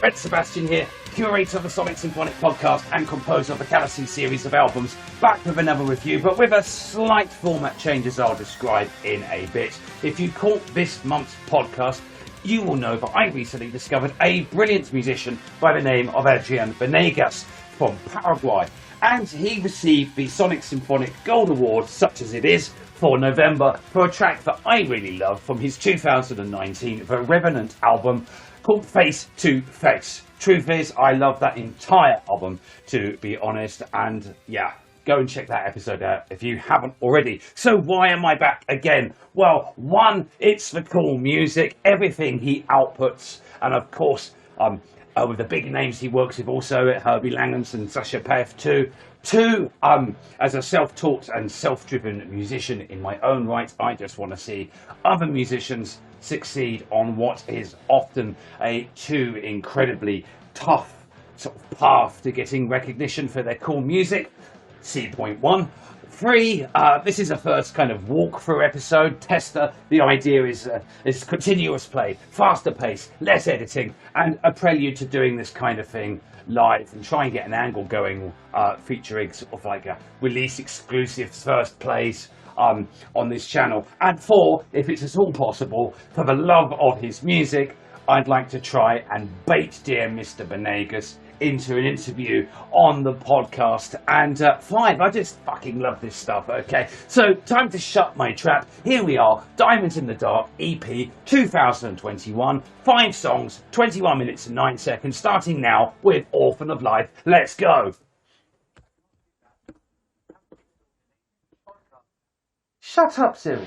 friend Sebastian here, curator of the Sonic Symphonic podcast and composer of the Kalasin series of albums, back with another review, but with a slight format change as I'll describe in a bit. If you caught this month's podcast, you will know that I recently discovered a brilliant musician by the name of Adrian Benegas from Paraguay, and he received the Sonic Symphonic Gold Award, such as it is, for November for a track that I really love from his 2019 The Revenant album called Face to Face. Truth is, I love that entire album, to be honest, and yeah, go and check that episode out if you haven't already. So why am I back again? Well, one, it's the cool music, everything he outputs, and of course, with the big names he works with also, Herbie Langhans and Sasha Paeth too. Two, as a self-taught and self-driven musician in my own right, I just want to see other musicians succeed on what is often a too incredibly tough sort of path to getting recognition for their cool music. See point one. Three, this is a first kind of walkthrough episode, tester. The idea is continuous play, faster pace, less editing, and a prelude to doing this kind of thing live and try and get an angle going, featuring sort of like a release exclusive first plays on this channel. And four, if it's at all possible, for the love of his music, I'd like to try and bait dear Mr. Benegas into an interview on the podcast. And five, I just fucking love this stuff, okay? So, time to shut my trap. Here we are, Diamonds in the Dark EP 2021, 5 songs, 21 minutes and 9 seconds, starting now with Orphan of Life. Let's go! Shut up, Siri.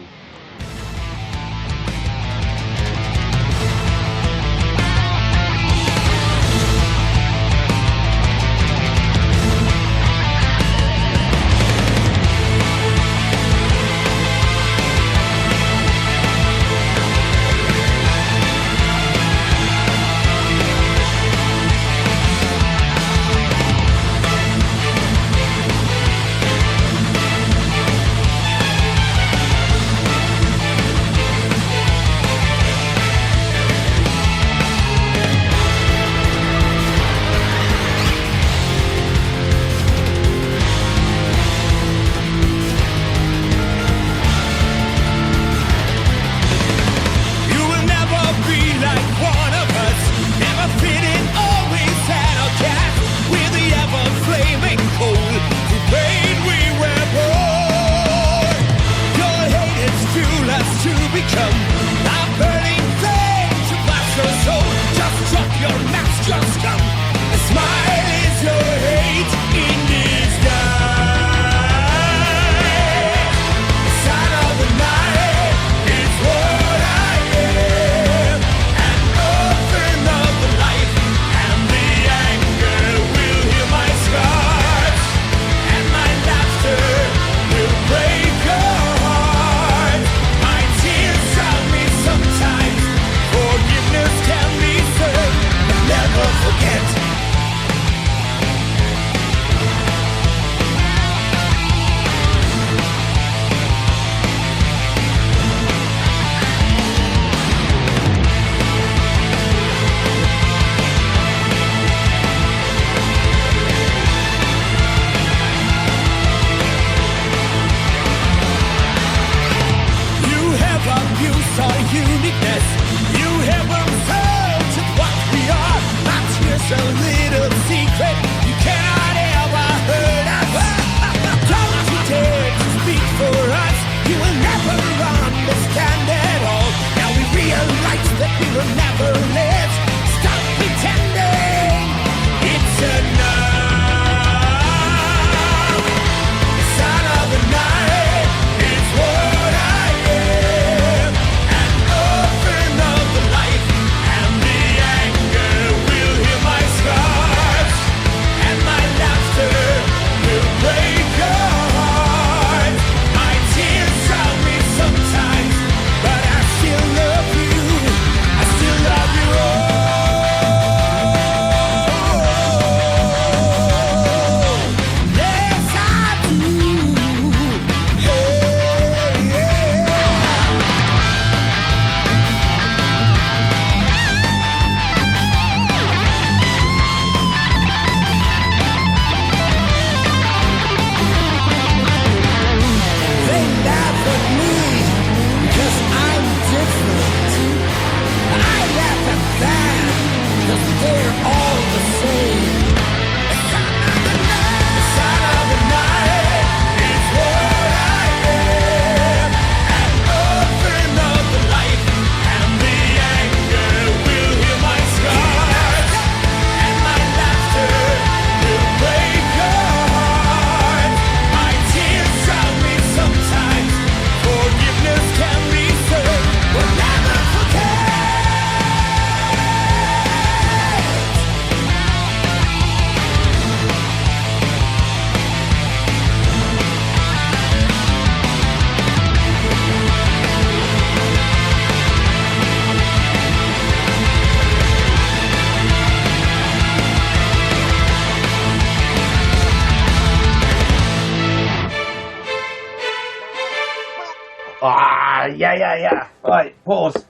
Yeah. Right, pause.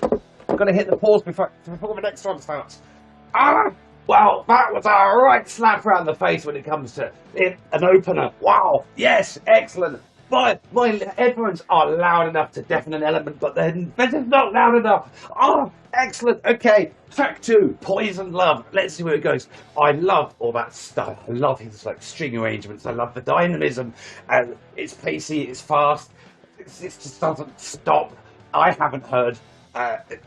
I've got to hit the pause before the next one starts. Well, that was a right slap around the face when it comes to an opener. Wow, yes, excellent. My headphones are loud enough to deafen an element, but they're just not loud enough. Oh, excellent. Okay, track 2, Poison Love. Let's see where it goes. I love all that stuff. I love his string arrangements. I love the dynamism. And it's pacey, it's fast. It just doesn't stop. I haven't heard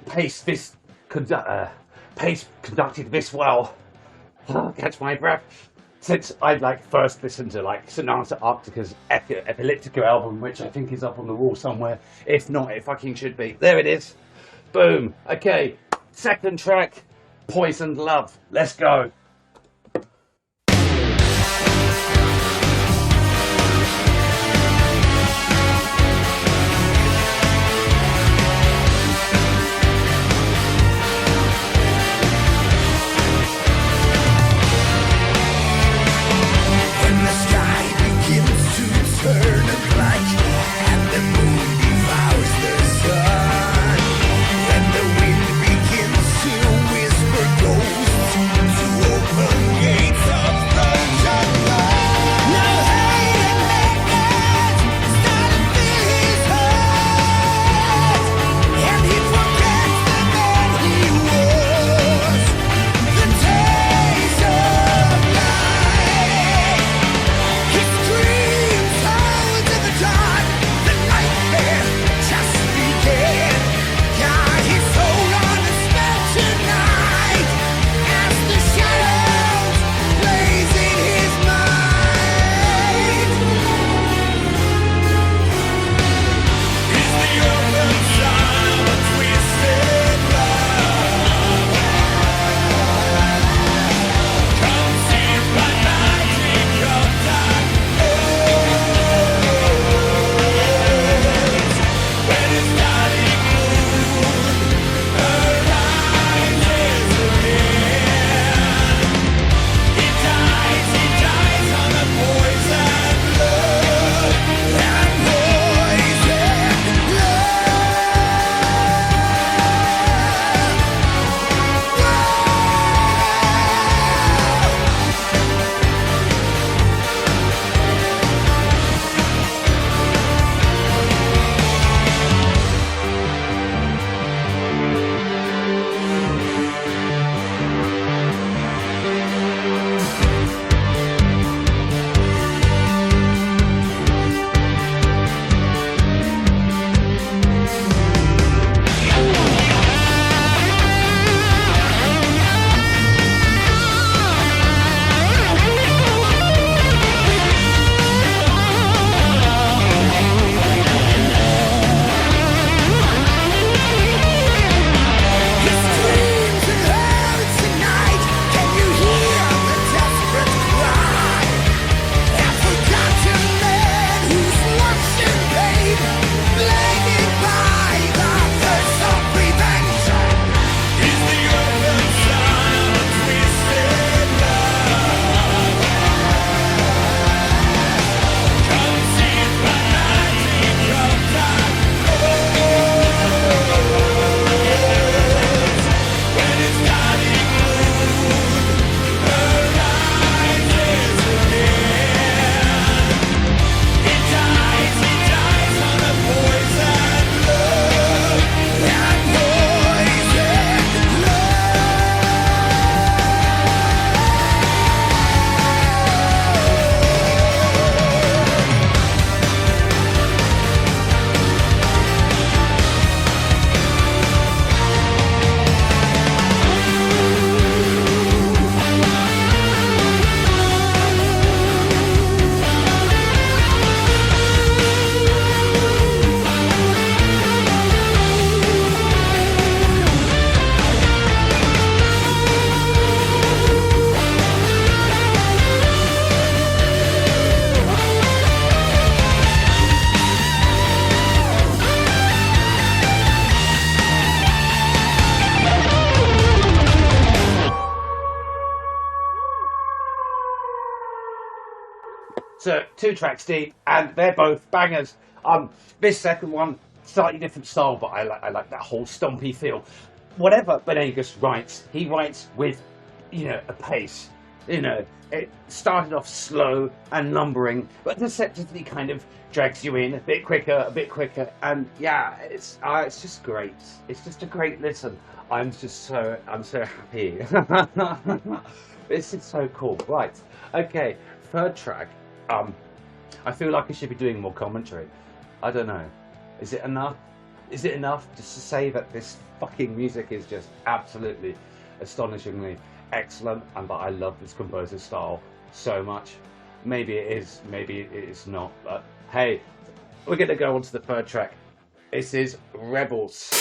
pace conducted this well. Catch my breath. Since I first listened to Sonata Arctica's Epileptica album, which I think is up on the wall somewhere. If not, it fucking should be. There it is. Boom. Okay. Second track, Poisoned Love. Let's go. So 2 tracks deep, and they're both bangers. This second one, slightly different style, but I like that whole stompy feel. Whatever Benegas writes, he writes with, a pace. It started off slow and lumbering, but deceptively kind of drags you in a bit quicker, and yeah, it's just great. It's just a great listen. I'm so happy. This is so cool. Right, okay, third track. I feel like I should be doing more commentary. I don't know. Is it enough? Is it enough just to say that this fucking music is just absolutely astonishingly excellent, and that I love this composer's style so much? Maybe it is, maybe it is not, but hey, we're gonna go on to the third track. This is Rebels.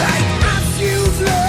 Like as you've learned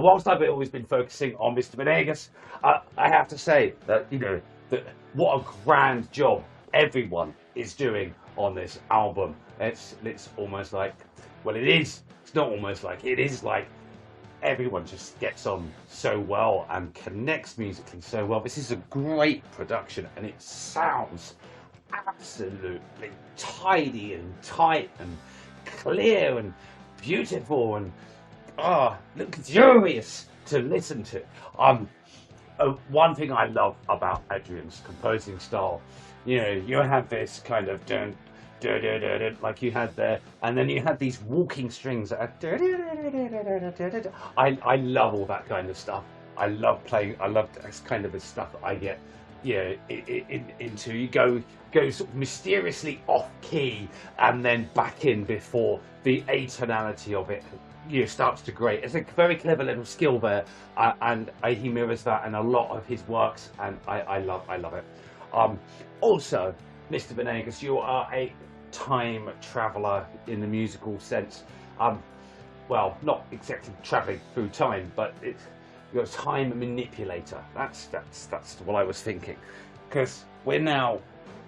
whilst I've always been focusing on Mr. Benegas, I have to say that, that what a grand job everyone is doing on this album. It's almost like, well, it is. It's not almost like, it is like everyone just gets on so well and connects musically so well. This is a great production, and it sounds absolutely tidy and tight and clear and beautiful and luxurious to listen to. One thing I love about Adrian's composing style, you have this kind of dun, dun, dun, dun, dun, like you had there, and then you had these walking strings that are dun, dun, dun, dun, dun, dun, dun, dun. I love all that kind of stuff. I love this kind of the stuff that I get into. You go sort of mysteriously off key and then back in before the atonality of it starts to grate. It's a very clever little skill there, and he mirrors that in a lot of his works, and I love it. Also, Mr. Benegas, you are a time traveller in the musical sense. Well, not exactly travelling through time, but you're a time manipulator. That's what I was thinking, because we're now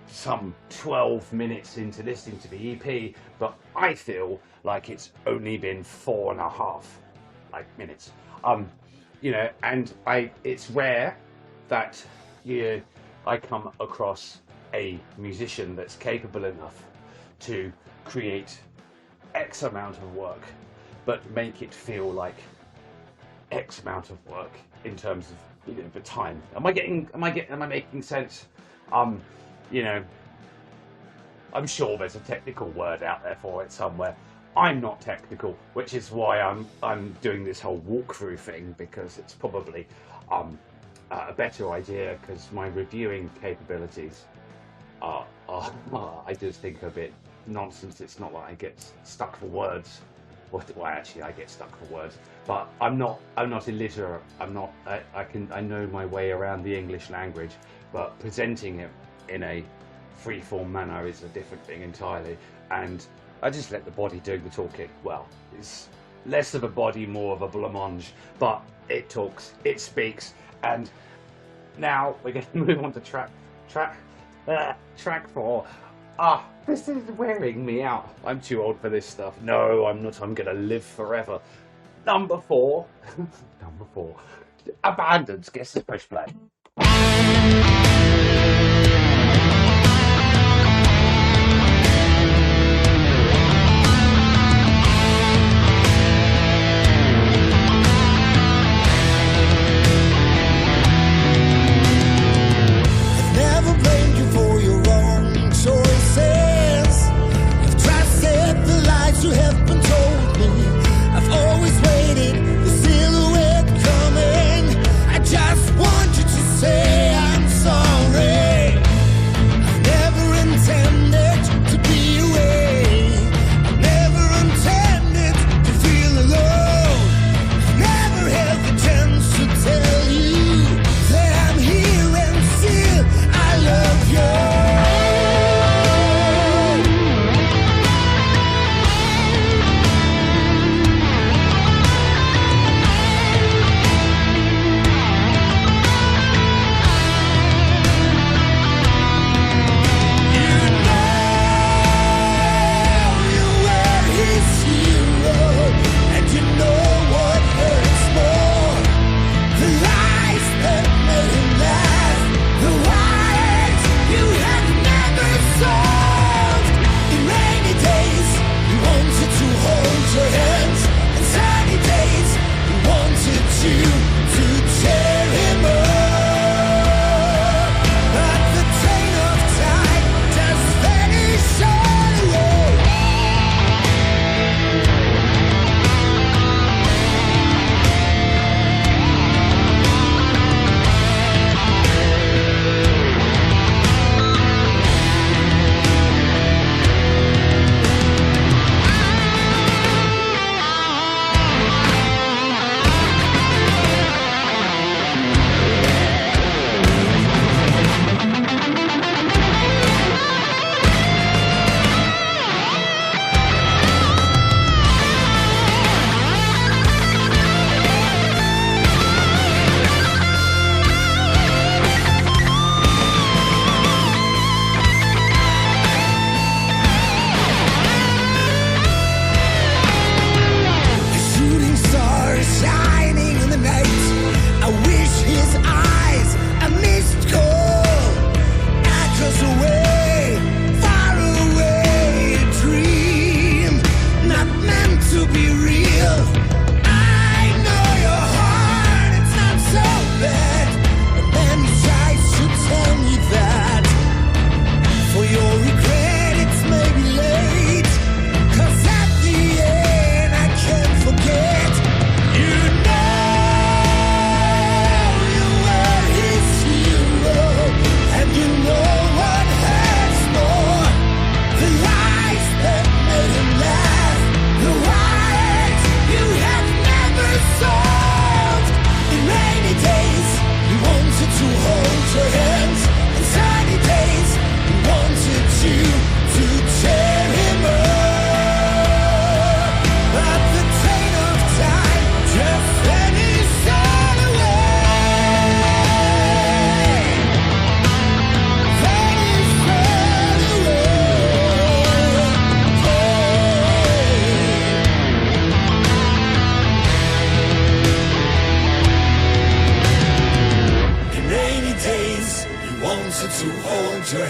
some 12 minutes into listening to the EP, but I feel like it's only been 4.5 minutes. And it's rare that I come across a musician that's capable enough to create X amount of work, but make it feel like X amount of work in terms of the time. Am I making sense? I'm sure there's a technical word out there for it somewhere. I'm not technical, which is why I'm doing this whole walkthrough thing, because it's probably a better idea, because my reviewing capabilities are I just think a bit nonsense. It's not like I get stuck for words. Well, actually, I get stuck for words, but I'm not illiterate. I know my way around the English language, but presenting it in a free-form manner is a different thing entirely. And I just let the body do the talking. Well, it's less of a body, more of a blancmange, but it talks, it speaks. And now we're going to move on to track 4. This is wearing me out. I'm too old for this stuff. No, I'm not. I'm gonna live forever. Number 4. Number 4. Abandons. Guess the push play. Say I'm sorry.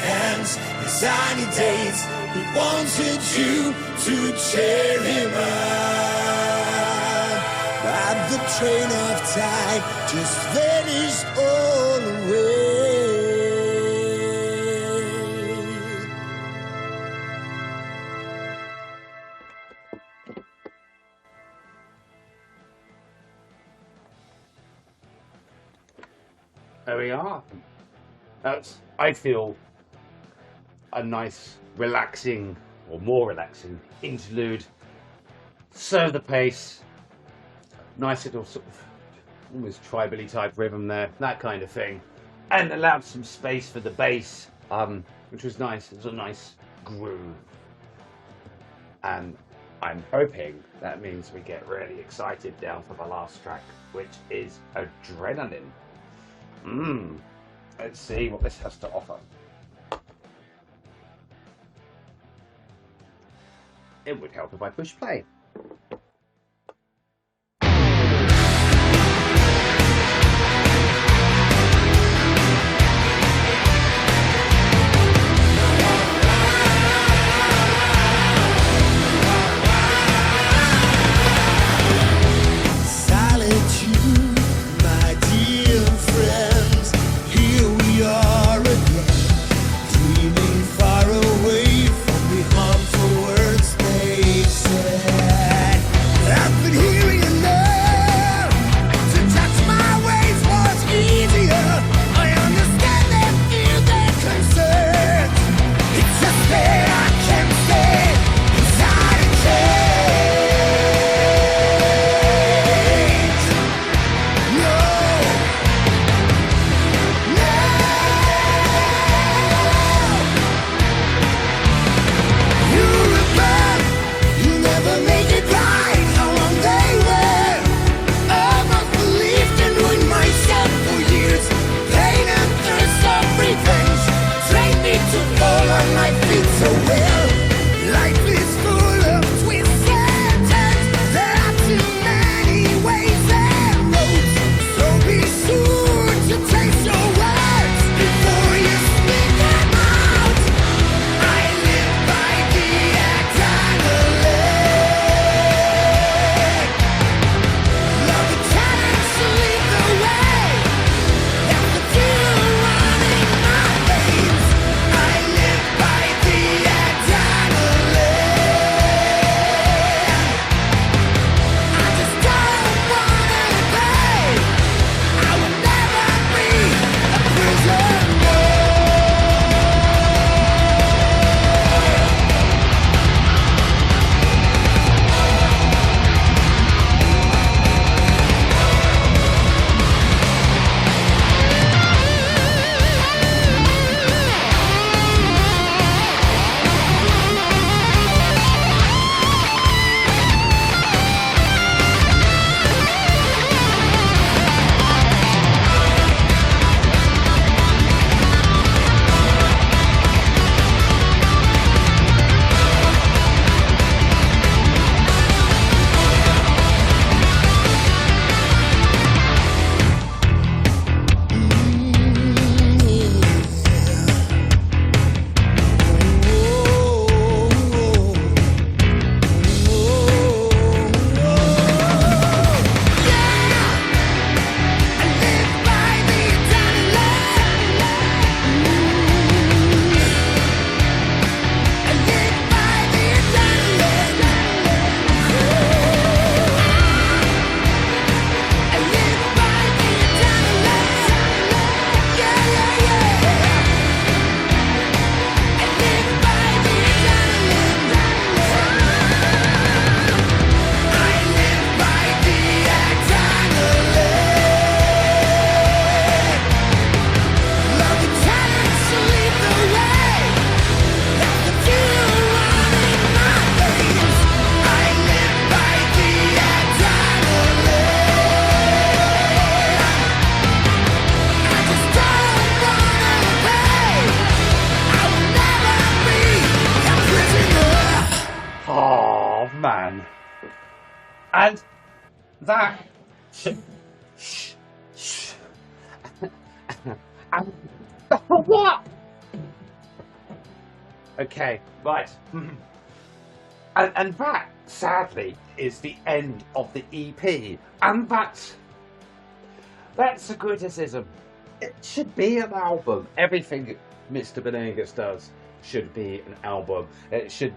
hands, the sunny days. He wanted you to cheer him up, but the train of time just vanished all away. There we are. That's, I feel, a nice, relaxing, or more relaxing, interlude. Serve the pace. Nice little sort of almost tribally type rhythm there, that kind of thing. And allowed some space for the bass, which was nice. It was a nice groove. And I'm hoping that means we get really excited down for the last track, which is Adrenaline. Let's see what this has to offer. It would help if I push play. And that and what? Okay, right. And that, sadly, is the end of the EP. And that's a criticism. It should be an album. Everything Mr. Benegas does should be an album. It should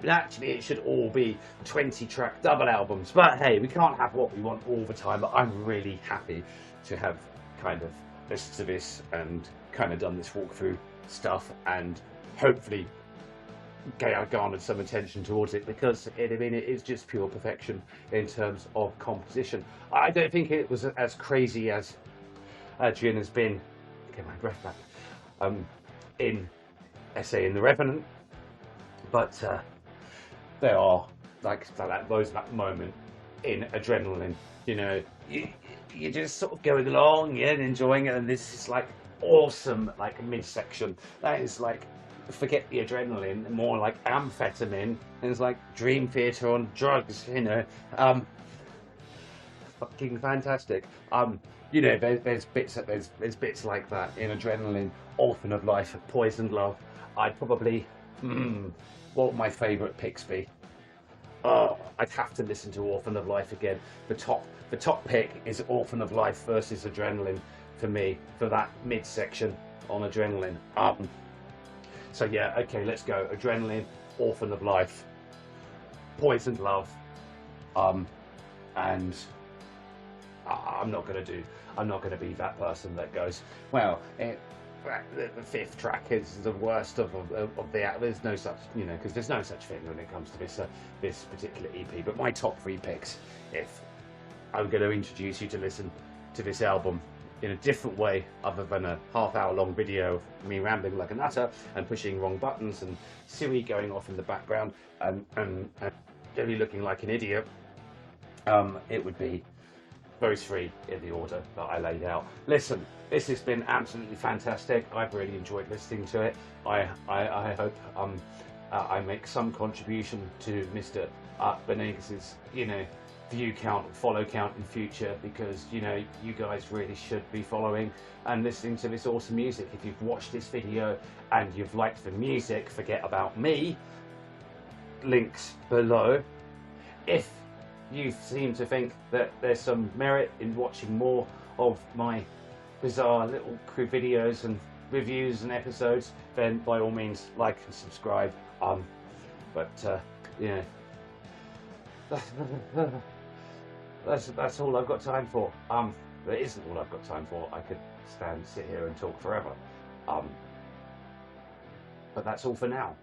all be 20-track double albums. But hey, we can't have what we want all the time. But I'm really happy to have kind of listened to this and kind of done this walkthrough stuff, and hopefully garnered some attention towards it, because it is just pure perfection in terms of composition. I don't think it was as crazy as Adrian has been, get my breath back, in Essay in the Revenant, but there are that moment in Adrenaline, you're just sort of going along, and enjoying it, and this is like awesome, like midsection that is like, forget the adrenaline, more like amphetamine, and it's like dream theater on drugs, fucking fantastic. There's bits like that in Adrenaline, Orphan of Life, Poisoned Love. I'd probably, what would my favourite picks be? Oh, I'd have to listen to Orphan of Life again. The top pick is Orphan of Life versus Adrenaline for me, for that midsection on Adrenaline. So yeah, okay, let's go. Adrenaline, Orphan of Life, Poisoned Love, and I'm not gonna be that person that goes, well, the fifth track is the worst of the. There's no such, because there's no such thing when it comes to this particular EP. But my top 3 picks, if I'm going to introduce you to listen to this album in a different way other than a half-hour long video of me rambling like a nutter and pushing wrong buttons and Siri going off in the background and really looking like an idiot, it would be those 3 in the order that I laid out. Listen, this has been absolutely fantastic. I've really enjoyed listening to it. I hope I make some contribution to Mr. Benegas's, view count, follow count in future, because you guys really should be following and listening to this awesome music. If you've watched this video and you've liked the music, forget about me, links below. If you seem to think that there's some merit in watching more of my bizarre little crew videos and reviews and episodes, then by all means like and subscribe. That's all I've got time for. That isn't all I've got time for. I could sit here and talk forever. But that's all for now.